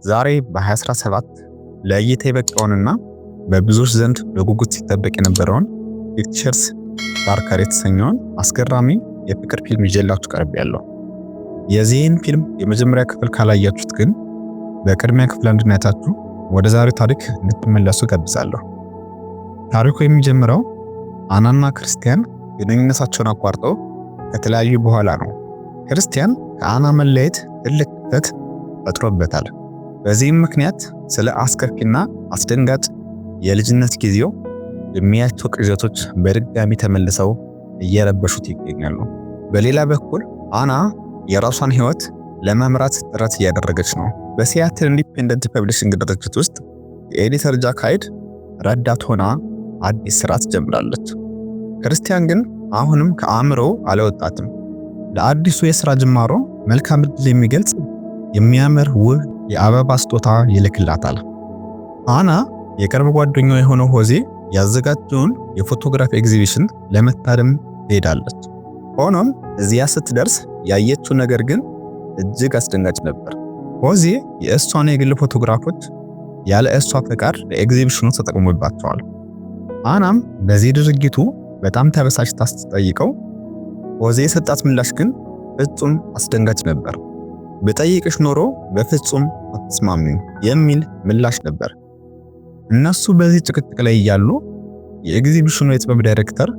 ዛሬ በ2017 ለእይታ የበቃውንና በብዙዎች ዘንድ በጉጉት ሲጠበቅ የነበረውን ፒክቸርስ ዳርከር የተሰኘውን አስገራሚ የፍቅር ፊልም ይዤላችሁ ቀርቤያለሁ። የዚህን ፊልም የመጀመሪያ ክፍል ካላያችሁት ግን በቅድሚያ ክፍል እንድናያችሁ ወደ ዛሬው ታሪክ እንድትመለሱ ጋብዛለሁ። ታሪኩ የሚጀምረው አናና ክርስቲያን ግንኙነታቸውን አቋርጠው ከተለያዩ በኋላ ነው። ክርስቲያን ከአና መለየት ትልቅ ክፍተት ፈጥሮበታል። በዚህም ምክንያት ስለ አስከፊና አስደንጋጭ የልጅነት ጊዜው የሚያቸው ቅዠቶች በድጋሚ ተመልሰው እየረበሹት ይገኛሉ። በሌላ በኩል አና የራሷን ህይወት ለመምራት ጥረት እያደረገች ነው። በሲያትል ኢንዲፔንደንት ፐብሊሽንግ ድርጅት ውስጥ የኤዲተር ጃክ ሃይድ ረዳት ሆና አዲስ ስራ ትጀምራለች። ክርስቲያን ግን አሁንም ከአእምሮው አልወጣትም። ለአዲሱ የሥራ ጅማሮ መልካም ዕድል የሚገልጽ የሚያምር ውብ የአበባ ስጦታ ይልክላታል። አና የቅርብ ጓደኛው የሆነው ሆዜ ያዘጋጀውን የፎቶግራፍ ኤግዚቢሽን ለመታደም ትሄዳለች። ሆኖም እዚያ ስትደርስ ያየችው ነገር ግን እጅግ አስደንጋጭ ነበር። ሆዜ የእሷን የግል ፎቶግራፎች ያለ እሷ ፈቃድ ለኤግዚቢሽኑ ተጠቅሞባቸዋል። አናም በዚህ ድርጊቱ በጣም ተበሳጭታ ስትጠይቀው ሆዜ የሰጣት ምላሽ ግን ፍጹም አስደንጋጭ ነበር። በጠይቅሽ ኖሮ በፍጹም አትስማሚም የሚል ምላሽ ነበር። እነሱ በዚህ ጭቅጭቅ ላይ እያሉ የኤግዚቢሽኑ የጥበብ ዳይሬክተር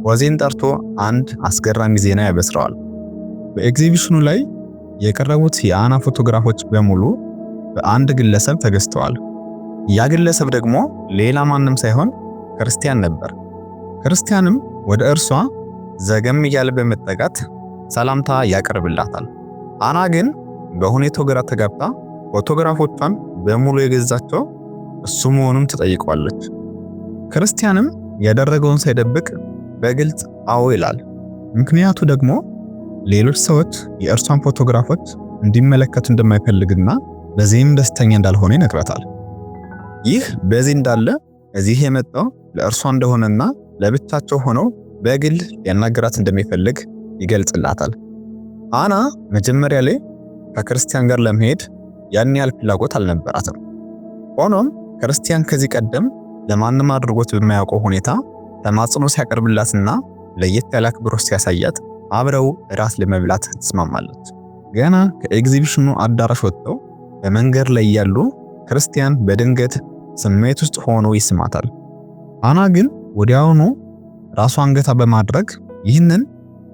ሆዜን ጠርቶ አንድ አስገራሚ ዜና ያበስረዋል። በኤግዚቢሽኑ ላይ የቀረቡት የአና ፎቶግራፎች በሙሉ በአንድ ግለሰብ ተገዝተዋል። ያ ግለሰብ ደግሞ ሌላ ማንም ሳይሆን ክርስቲያን ነበር። ክርስቲያንም ወደ እርሷ ዘገም እያለ በመጠጋት ሰላምታ ያቀርብላታል። አና ግን በሁኔታው ግራ ተጋብታ ፎቶግራፎቿን በሙሉ የገዛቸው እሱ መሆኑን ትጠይቀዋለች። ክርስቲያንም ያደረገውን ሳይደብቅ በግልጽ አዎ ይላል። ምክንያቱ ደግሞ ሌሎች ሰዎች የእርሷን ፎቶግራፎች እንዲመለከቱ እንደማይፈልግና በዚህም ደስተኛ እንዳልሆነ ይነግራታል። ይህ በዚህ እንዳለ እዚህ የመጣው ለእርሷ እንደሆነና ለብቻቸው ሆነው በግል ሊያናገራት እንደሚፈልግ ይገልጽላታል። አና መጀመሪያ ላይ ከክርስቲያን ጋር ለመሄድ ያን ያህል ፍላጎት አልነበራትም። ሆኖም ክርስቲያን ከዚህ ቀደም ለማንም አድርጎት በማያውቀው ሁኔታ ተማጽኖ ሲያቀርብላትና ለየት ያለ አክብሮት ሲያሳያት አብረው ራት ለመብላት ትስማማለች። ገና ከኤግዚቢሽኑ አዳራሽ ወጥተው በመንገድ ላይ ያሉ ክርስቲያን በድንገት ስሜት ውስጥ ሆኖ ይስማታል። አና ግን ወዲያውኑ ራሷን ገታ በማድረግ ይህንን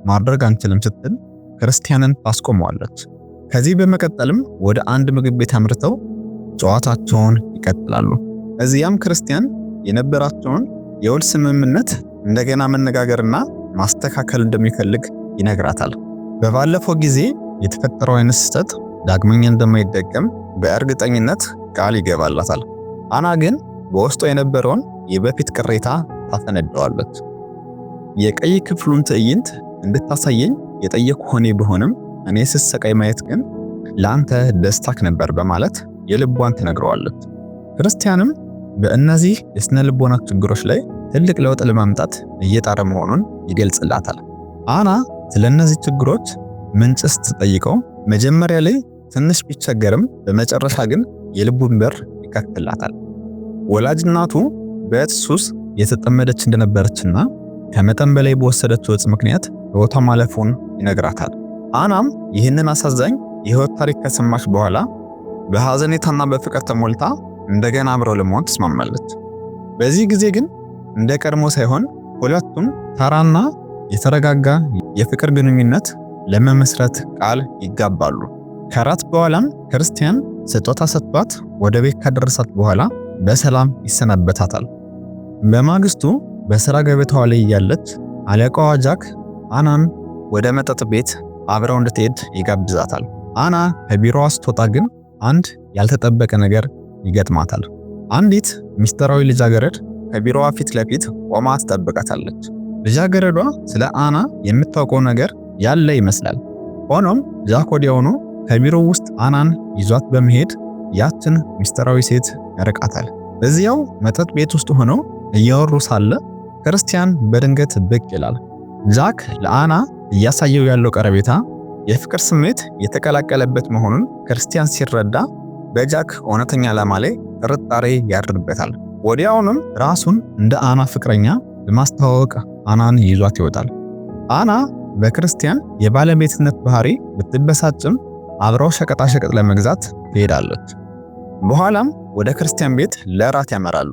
ማድረግ አንችልም ስትል ክርስቲያንን ታስቆመዋለች። ከዚህ በመቀጠልም ወደ አንድ ምግብ ቤት አምርተው ጨዋታቸውን ይቀጥላሉ። እዚያም ክርስቲያን የነበራቸውን የውል ስምምነት እንደገና መነጋገርና ማስተካከል እንደሚፈልግ ይነግራታል። በባለፈው ጊዜ የተፈጠረው አይነት ስህተት ዳግመኛ እንደማይደገም በእርግጠኝነት ቃል ይገባላታል። አና ግን በውስጧ የነበረውን የበፊት ቅሬታ ታፈነደዋለች። የቀይ ክፍሉን ትዕይንት እንድታሳየኝ የጠየቁ ሆኔ ቢሆንም እኔ ስሰቃይ ማየት ግን ለአንተ ደስታክ ነበር በማለት የልቧን ትነግረዋለች። ክርስቲያንም በእነዚህ የስነ ልቦና ችግሮች ላይ ትልቅ ለውጥ ለማምጣት እየጣረ መሆኑን ይገልጽላታል። አና ስለነዚህ ችግሮች ምንጭስ ትጠይቀው መጀመሪያ ላይ ትንሽ ቢቸገርም በመጨረሻ ግን የልቡን በር ይከፍትላታል። ወላጅ እናቱ በሱስ የተጠመደች እንደነበረችና ከመጠን በላይ በወሰደችው ዕፅ ምክንያት ሕይወቷ ማለፉን ይነግራታል። አናም ይህንን አሳዛኝ የሕይወት ታሪክ ከሰማች በኋላ በሐዘኔታና በፍቅር ተሞልታ እንደገና አብረው ለመሆን ትስማማለች። በዚህ ጊዜ ግን እንደ ቀድሞ ሳይሆን ሁለቱም ተራና የተረጋጋ የፍቅር ግንኙነት ለመመስረት ቃል ይጋባሉ። ከራት በኋላም ክርስቲያን ስጦታ ሰጥቷት ወደ ቤት ካደረሳት በኋላ በሰላም ይሰናበታታል። በማግስቱ በሥራ ገበታዋ ላይ ያለች አለቃዋ ጃክ አናን ወደ መጠጥ ቤት አብረው እንድትሄድ ይጋብዛታል። አና ከቢሮዋ ስትወጣ ግን አንድ ያልተጠበቀ ነገር ይገጥማታል። አንዲት ሚስጥራዊ ልጃገረድ ከቢሮዋ ፊት ለፊት ቆማ ትጠብቃታለች። ልጃገረዷ ስለ አና የምታውቀው ነገር ያለ ይመስላል። ሆኖም ጃክ ወዲያውኑ ከቢሮው ውስጥ አናን ይዟት በመሄድ ያችን ሚስጥራዊ ሴት ያርቃታል። በዚያው መጠጥ ቤት ውስጥ ሆነው እያወሩ ሳለ ክርስቲያን በድንገት ብቅ ይላል። ጃክ ለአና እያሳየው ያለው ቀረቤታ የፍቅር ስሜት የተቀላቀለበት መሆኑን ክርስቲያን ሲረዳ በጃክ እውነተኛ ዓላማ ላይ ጥርጣሬ ያድርበታል። ወዲያውኑም ራሱን እንደ አና ፍቅረኛ በማስተዋወቅ አናን ይዟት ይወጣል። አና በክርስቲያን የባለቤትነት ባህሪ ብትበሳጭም አብረው ሸቀጣሸቀጥ ለመግዛት ትሄዳለች። በኋላም ወደ ክርስቲያን ቤት ለራት ያመራሉ።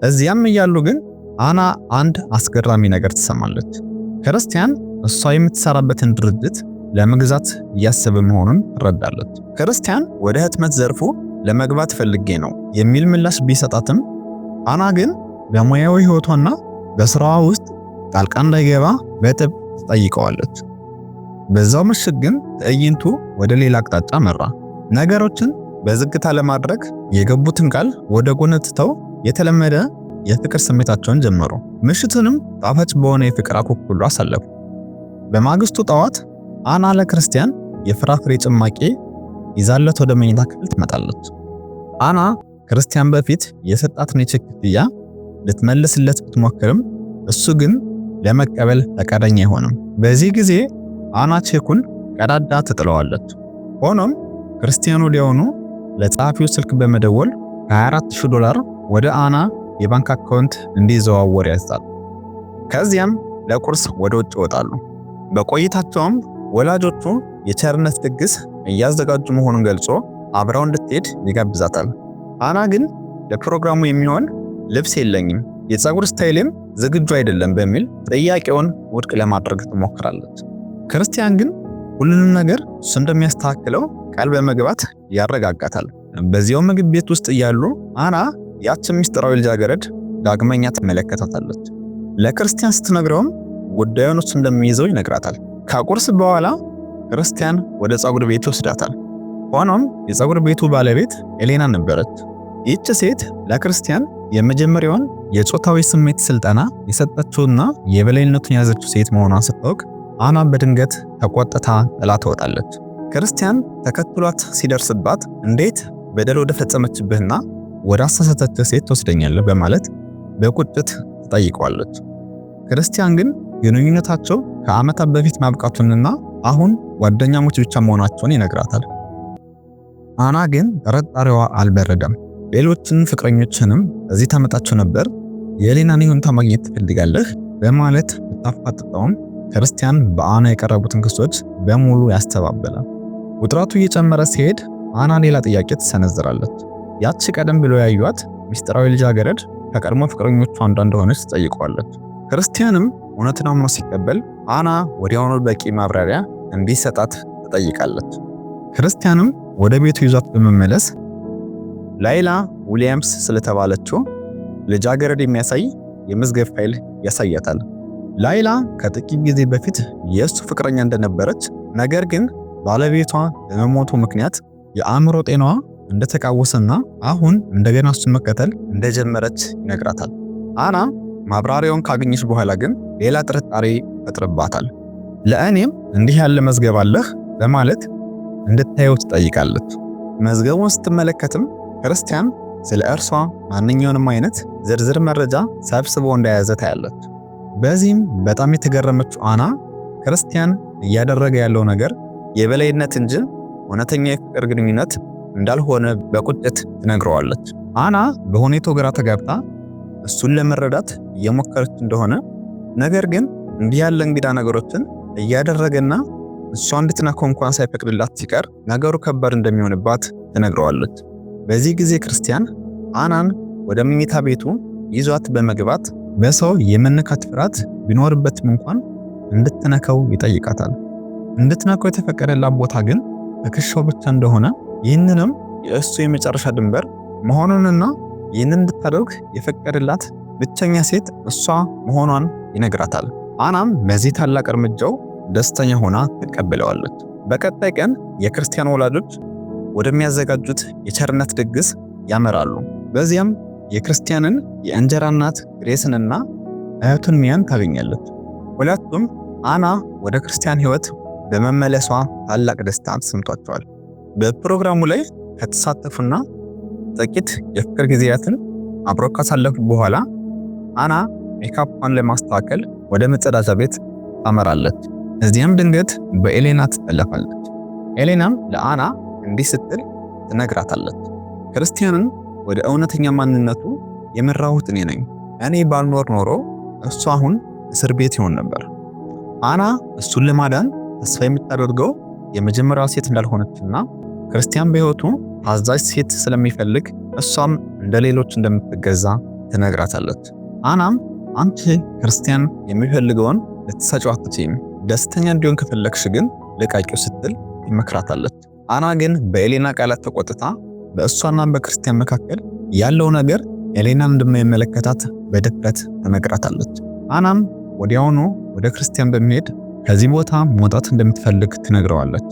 እዚያም እያሉ ግን አና አንድ አስገራሚ ነገር ትሰማለች። ክርስቲያን እሷ የምትሰራበትን ድርጅት ለመግዛት እያሰበ መሆኑን ትረዳለች። ክርስቲያን ወደ ህትመት ዘርፉ ለመግባት ፈልጌ ነው የሚል ምላሽ ቢሰጣትም አና ግን በሙያዊ ህይወቷና በስራዋ ውስጥ ጣልቃ እንዳይገባ በጥብቅ ትጠይቀዋለች። በዛው ምሽት ግን ትዕይንቱ ወደ ሌላ አቅጣጫ መራ። ነገሮችን በዝግታ ለማድረግ የገቡትን ቃል ወደ ጎን ትተው የተለመደ የፍቅር ስሜታቸውን ጀመሩ። ምሽቱንም ጣፋጭ በሆነ የፍቅር አኩኩሉ አሳለፉ። በማግስቱ ጠዋት አና ለክርስቲያን የፍራፍሬ ጭማቂ ይዛለት ወደ መኝታ ክፍል ትመጣለች። አና ክርስቲያን በፊት የሰጣትን የቼክ ክፍያ ልትመልስለት ብትሞክርም እሱ ግን ለመቀበል ፈቃደኛ አይሆንም። በዚህ ጊዜ አና ቼኩን ቀዳዳ ትጥለዋለች። ሆኖም ክርስቲያን ወዲያውኑ ለጸሐፊው ስልክ በመደወል $24000 ወደ አና የባንክ አካውንት እንዲዘዋወር ያዛል። ከዚያም ለቁርስ ወደ ውጭ ይወጣሉ። በቆይታቸውም ወላጆቹ የቸርነት ድግስ እያዘጋጁ መሆኑን ገልጾ አብራው እንድትሄድ ይጋብዛታል። አና ግን ለፕሮግራሙ የሚሆን ልብስ የለኝም፣ የፀጉር ስታይልም ዝግጁ አይደለም በሚል ጥያቄውን ውድቅ ለማድረግ ትሞክራለች። ክርስቲያን ግን ሁሉንም ነገር እሱ እንደሚያስተካክለው ቃል በመግባት ያረጋጋታል። በዚያው ምግብ ቤት ውስጥ እያሉ አና ያችን ሚስጥራዊ ልጃገረድ ዳግመኛ ትመለከታታለች። ለክርስቲያን ስትነግረውም ጉዳዩን እሱ እንደሚይዘው ይነግራታል። ከቁርስ በኋላ ክርስቲያን ወደ ፀጉር ቤቱ ወስዳታል። ሆኖም የፀጉር ቤቱ ባለቤት ኤሌና ነበረች። ይህች ሴት ለክርስቲያን የመጀመሪያውን የጾታዊ ስሜት ስልጠና የሰጠችውና የበላይነቱን ያዘችው ሴት መሆኗን ስታውቅ አና በድንገት ተቆጥታ ጥላ ትወጣለች። ክርስቲያን ተከትሏት ሲደርስባት እንዴት በደል ወደ ፈጸመችብህና ወደ አሳሳተች ሴት ትወስደኛለህ በማለት በቁጭት ትጠይቀዋለች። ክርስቲያን ግን ግንኙነታቸው ከዓመታት በፊት ማብቃቱንና አሁን ጓደኛሞች ብቻ መሆናቸውን ይነግራታል። አና ግን ጥርጣሬዋ አልበረደም። ሌሎችን ፍቅረኞችንም እዚህ ታመጣቸው ነበር፣ የኤሌናን ይሁንታ ማግኘት ትፈልጋለህ በማለት ብታፋጥጠውም ክርስቲያን በአና የቀረቡትን ክሶች በሙሉ ያስተባበላል። ውጥረቱ እየጨመረ ሲሄድ አና ሌላ ጥያቄ ትሰነዝራለች። ያቺ ቀደም ብሎ ያዩት ሚስጥራዊ ልጃገረድ ከቀድሞ ፍቅረኞቿ አንዷ እንደሆነች ትጠይቀዋለች። ክርስቲያንም እውነትን አምኖ ሲቀበል አና ወዲያውኑ በቂ ማብራሪያ እንዲሰጣት ትጠይቃለች። ክርስቲያንም ወደ ቤቱ ይዟት በመመለስ ላይላ ዊሊያምስ ስለተባለችው ልጃገረድ የሚያሳይ የመዝገብ ፋይል ያሳያታል። ላይላ ከጥቂት ጊዜ በፊት የእሱ ፍቅረኛ እንደነበረች፣ ነገር ግን ባለቤቷ በመሞቱ ምክንያት የአእምሮ ጤናዋ እንደተቃወሰና አሁን እንደገና እሱን መከተል እንደጀመረች ይነግራታል። አና ማብራሪያውን ካገኘች በኋላ ግን ሌላ ጥርጣሬ ይፈጥርባታል። ለእኔም እንዲህ ያለ መዝገብ አለህ በማለት እንድታየው ትጠይቃለች። መዝገቡን ስትመለከትም ክርስቲያን ስለ እርሷ ማንኛውንም አይነት ዝርዝር መረጃ ሰብስቦ እንደያዘ ታያለች። በዚህም በጣም የተገረመችው አና ክርስቲያን እያደረገ ያለው ነገር የበላይነት እንጂ እውነተኛ የፍቅር ግንኙነት እንዳልሆነ በቁጭት ትነግረዋለች። አና በሁኔታው ግራ ተጋብታ እሱን ለመረዳት እየሞከረች እንደሆነ፣ ነገር ግን እንዲህ ያለ እንግዳ ነገሮችን እያደረገና እሷ እንድትነካው እንኳን ሳይፈቅድላት ሲቀር ነገሩ ከባድ እንደሚሆንባት ትነግረዋለች። በዚህ ጊዜ ክርስቲያን አናን ወደ መኝታ ቤቱ ይዟት በመግባት በሰው የመነካት ፍርሃት ቢኖርበትም እንኳን እንድትነካው ይጠይቃታል። እንድትነካው የተፈቀደላት ቦታ ግን ትከሻው ብቻ እንደሆነ፣ ይህንንም የእሱ የመጨረሻ ድንበር መሆኑንና ይህንን እንድታደርግ የፈቀደላት ብቸኛ ሴት እሷ መሆኗን ይነግራታል። አናም በዚህ ታላቅ እርምጃው ደስተኛ ሆና ትቀበለዋለች። በቀጣይ ቀን የክርስቲያን ወላጆች ወደሚያዘጋጁት የቸርነት ድግስ ያመራሉ። በዚያም የክርስቲያንን የእንጀራ እናት ግሬስንና እህቱን ሚያን ታገኛለች። ሁለቱም አና ወደ ክርስቲያን ሕይወት በመመለሷ ታላቅ ደስታ ተሰምቷቸዋል። በፕሮግራሙ ላይ ከተሳተፉና ጥቂት የፍቅር ጊዜያትን አብረው ካሳለፉ በኋላ አና ሜካፕን ለማስተካከል ወደ መጸዳጃ ቤት ታመራለች። እዚያም ድንገት በኤሌና ትጠለፋለች። ኤሌናም ለአና እንዲህ ስትል ትነግራታለች። ክርስቲያንን ወደ እውነተኛ ማንነቱ የመራሁት እኔ ነኝ። እኔ ባልኖር ኖሮ እሱ አሁን እስር ቤት ይሆን ነበር። አና እሱን ለማዳን ተስፋ የምታደርገው የመጀመሪያዋ ሴት እንዳልሆነችና ክርስቲያን በሕይወቱ ታዛዥ ሴት ስለሚፈልግ እሷም እንደ ሌሎች እንደምትገዛ ትነግራታለች። አናም አንቺ ክርስቲያን የሚፈልገውን ልትሰጪው አትችይም፣ ደስተኛ እንዲሆን ከፈለግሽ ግን ልቃቂው ስትል ትመክራታለች። አና ግን በኤሌና ቃላት ተቆጥታ በእሷና በክርስቲያን መካከል ያለው ነገር ኤሌናን እንደማይመለከታት በድፍረት ትነግራታለች። አናም ወዲያውኑ ወደ ክርስቲያን በመሄድ ከዚህ ቦታ መውጣት እንደምትፈልግ ትነግረዋለች።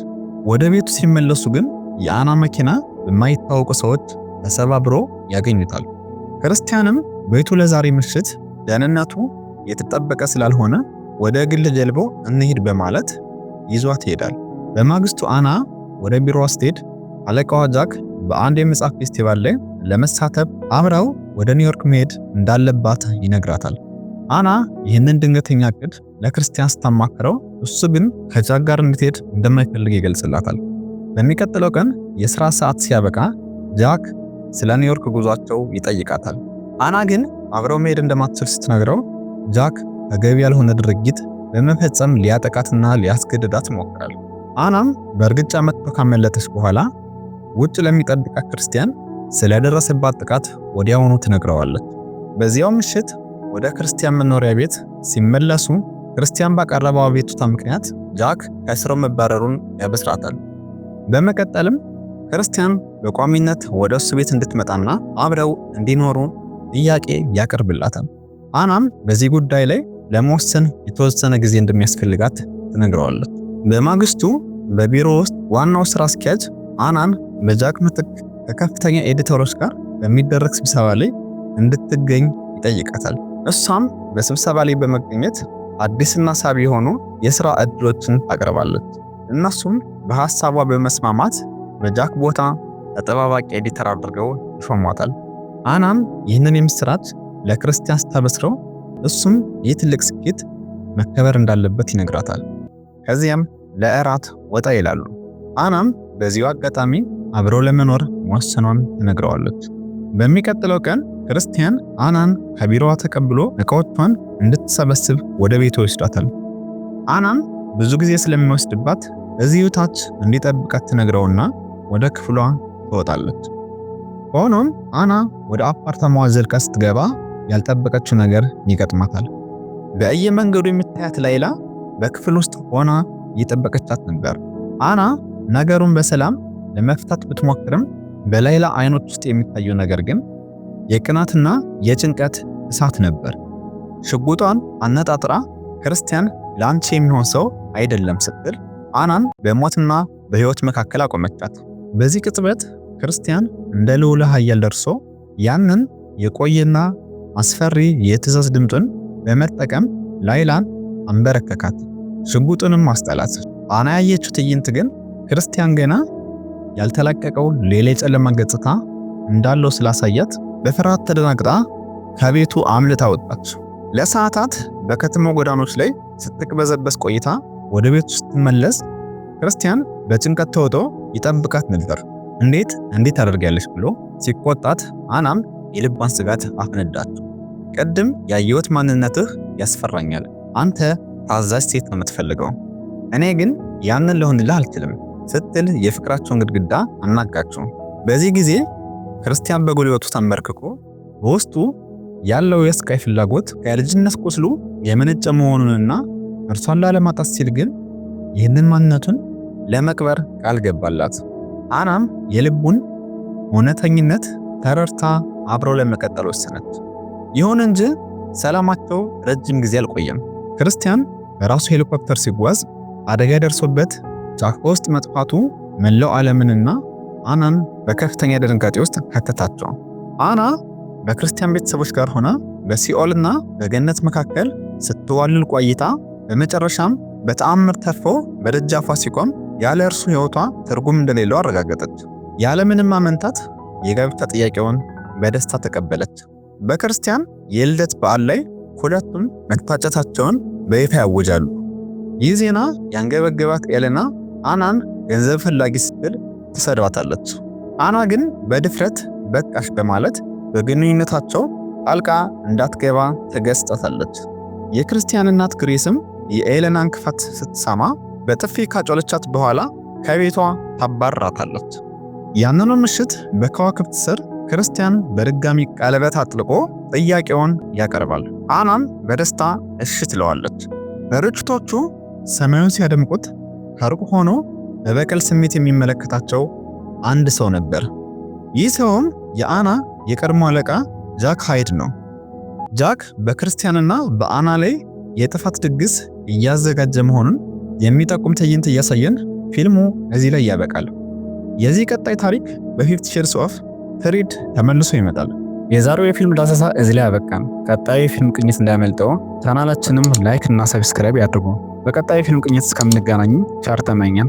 ወደ ቤቱ ሲመለሱ ግን የአና መኪና በማይታወቁ ሰዎች ተሰባብሮ ያገኙታል። ክርስቲያንም ቤቱ ለዛሬ ምሽት ደህንነቱ የተጠበቀ ስላልሆነ ወደ ግል ጀልባው እንሂድ በማለት ይዟት ይሄዳል። በማግስቱ አና ወደ ቢሮዋ ስትሄድ አለቃዋ ጃክ በአንድ የመጽሐፍ ፌስቲቫል ላይ ለመሳተፍ አብራው ወደ ኒውዮርክ መሄድ እንዳለባት ይነግራታል። አና ይህንን ድንገተኛ እቅድ ለክርስቲያን ስታማክረው እሱ ግን ከጃክ ጋር እንድትሄድ እንደማይፈልግ ይገልጽላታል። በሚቀጥለው ቀን የሥራ ሰዓት ሲያበቃ ጃክ ስለ ኒውዮርክ ጉዟቸው ይጠይቃታል። አና ግን አብረው መሄድ እንደማትችል ስትነግረው ጃክ ተገቢ ያልሆነ ድርጊት በመፈጸም ሊያጠቃትና ሊያስገድዳት ይሞክራል። አናም በእርግጫ መጥቶ ካመለጠች በኋላ ውጭ ለሚጠብቃት ክርስቲያን ስለደረሰባት ጥቃት ወዲያውኑ ትነግረዋለች። በዚያው ምሽት ወደ ክርስቲያን መኖሪያ ቤት ሲመለሱ ክርስቲያን ባቀረበው አቤቱታ ምክንያት ጃክ ከስራው መባረሩን ያበስራታል። በመቀጠልም ክርስቲያን በቋሚነት ወደ እሱ ቤት እንድትመጣና አብረው እንዲኖሩ ጥያቄ ያቀርብላታል። አናም በዚህ ጉዳይ ላይ ለመወሰን የተወሰነ ጊዜ እንደሚያስፈልጋት ትነግረዋለች። በማግስቱ በቢሮ ውስጥ ዋናው ስራ አስኪያጅ አናን በጃክ ምትክ ከከፍተኛ ኤዲተሮች ጋር በሚደረግ ስብሰባ ላይ እንድትገኝ ይጠይቃታል። እሷም በስብሰባ ላይ በመገኘት አዲስና ሳቢ የሆኑ የሥራ ዕድሎችን ታቀርባለች። እነሱም በሐሳቧ በመስማማት በጃክ ቦታ ተጠባባቂ ኤዲተር አድርገው ይሾሟታል። አናም ይህንን የምስራች ለክርስቲያን ስታበስረው እሱም ይህ ትልቅ ስኬት መከበር እንዳለበት ይነግራታል። ከዚያም ለእራት ወጣ ይላሉ። አናም በዚሁ አጋጣሚ አብረው ለመኖር መወሰኗን ትነግረዋለች። በሚቀጥለው ቀን ክርስቲያን አናን ከቢሮዋ ተቀብሎ ዕቃዎቿን እንድትሰበስብ ወደ ቤቱ ይወስዳታል። አናም ብዙ ጊዜ ስለሚወስድባት እዚሁ ታች እንዲጠብቃት ትነግረውና ወደ ክፍሏ ትወጣለች። ሆኖም አና ወደ አፓርታማዋ ዘልቃ ስትገባ ያልጠበቀችው ነገር ይገጥማታል። በየመንገዱ የምታያት ላይላ በክፍል ውስጥ ሆና እየጠበቀቻት ነበር። አና ነገሩን በሰላም ለመፍታት ብትሞክርም በላይላ አይኖች ውስጥ የሚታየው ነገር ግን የቅናትና የጭንቀት እሳት ነበር። ሽጉጧን አነጣጥራ ክርስቲያን ላንቺ የሚሆን ሰው አይደለም ስትል አናን በሞትና በሕይወት መካከል አቆመቻት። በዚህ ቅጽበት ክርስቲያን እንደ ልዑል ኃያል ደርሶ ያንን የቆየና አስፈሪ የትዕዛዝ ድምጡን በመጠቀም ላይላን አንበረከካት፣ ሽጉጡንም አስጠላት። አና ያየችው ትዕይንት ግን ክርስቲያን ገና ያልተለቀቀው ሌላ የጨለማ ገጽታ እንዳለው ስላሳያት በፍርሃት ተደናግጣ ከቤቱ አምልጣ ወጣች። ለሰዓታት በከተማው ጎዳኖች ላይ ስትቅበዘበዝ ቆይታ ወደ ቤቱ ስትመለስ ክርስቲያን በጭንቀት ተውጦ ይጠብቃት ነበር። እንዴት ታደርጊያለሽ ብሎ ሲቆጣት አናም የልቧን ስጋት አፈነዳችው። ቅድም ያየሁት ማንነትህ ያስፈራኛል። አንተ ታዛዥ ሴት ነው የምትፈልገው፣ እኔ ግን ያንን ልሆንልህ አልችልም ስትል የፍቅራቸውን ግድግዳ አናጋቸው። በዚህ ጊዜ ክርስቲያን በጉልበቱ ተንበርክኮ በውስጡ ያለው የስቃይ ፍላጎት ከልጅነት ቁስሉ የመነጨ መሆኑንና እርሷን ላለማጣት ሲል ግን ይህንን ማንነቱን ለመቅበር ቃል ገባላት። አናም የልቡን እውነተኝነት ተረድታ አብረው ለመቀጠል ወሰነች። ይሁን እንጂ ሰላማቸው ረጅም ጊዜ አልቆየም። ክርስቲያን በራሱ ሄሊኮፕተር ሲጓዝ አደጋ ደርሶበት ጫካ ውስጥ መጥፋቱ መላው ዓለምንና አናን በከፍተኛ ድንጋጤ ውስጥ ከተታቸው። አና በክርስቲያን ቤተሰቦች ጋር ሆና በሲኦልና በገነት መካከል ስትዋልል ቆይታ በመጨረሻም በተአምር ተርፎ በደጃፏ ሲቆም ያለ እርሱ ሕይወቷ ትርጉም እንደሌለው አረጋገጠች። ያለምንም ማመንታት የጋብቻ ጥያቄውን በደስታ ተቀበለች። በክርስቲያን የልደት በዓል ላይ ሁለቱም መታጨታቸውን በይፋ ያውጃሉ። ይህ ዜና ያንገበገባት ኤሌና አናን ገንዘብ ፈላጊ ስትል ትሰድባታለች። አና ግን በድፍረት በቃሽ በማለት በግንኙነታቸው ጣልቃ እንዳትገባ ተገስጻታለች። የክርስቲያን እናት ግሬስም የኤለናን ክፋት ስትሰማ በጥፊ ካጮለቻት በኋላ ከቤቷ ታባራታለች። ያንኑ ምሽት በከዋክብት ስር ክርስቲያን በድጋሚ ቀለበት አጥልቆ ጥያቄውን ያቀርባል። አናም በደስታ እሺ ትለዋለች። በርችቶቹ ሰማዩን ሲያደምቁት ከሩቅ ሆኖ በበቀል ስሜት የሚመለከታቸው አንድ ሰው ነበር። ይህ ሰውም የአና የቀድሞ አለቃ ጃክ ሃይድ ነው። ጃክ በክርስቲያንና በአና ላይ የጥፋት ድግስ እያዘጋጀ መሆኑን የሚጠቁም ትዕይንት እያሳየን ፊልሙ እዚህ ላይ ያበቃል። የዚህ ቀጣይ ታሪክ በ50 ሼድስ ኦፍ ፍሬድ ተመልሶ ይመጣል። የዛሬው የፊልም ዳሰሳ እዚህ ላይ ያበቃን። ቀጣዩ የፊልም ቅኝት እንዳያመልጠው ቻናላችንም ላይክ እና ሰብስክራይብ ያድርጉ። በቀጣዩ የፊልም ቅኝት እስከምንገናኝ ቻር ተመኘን።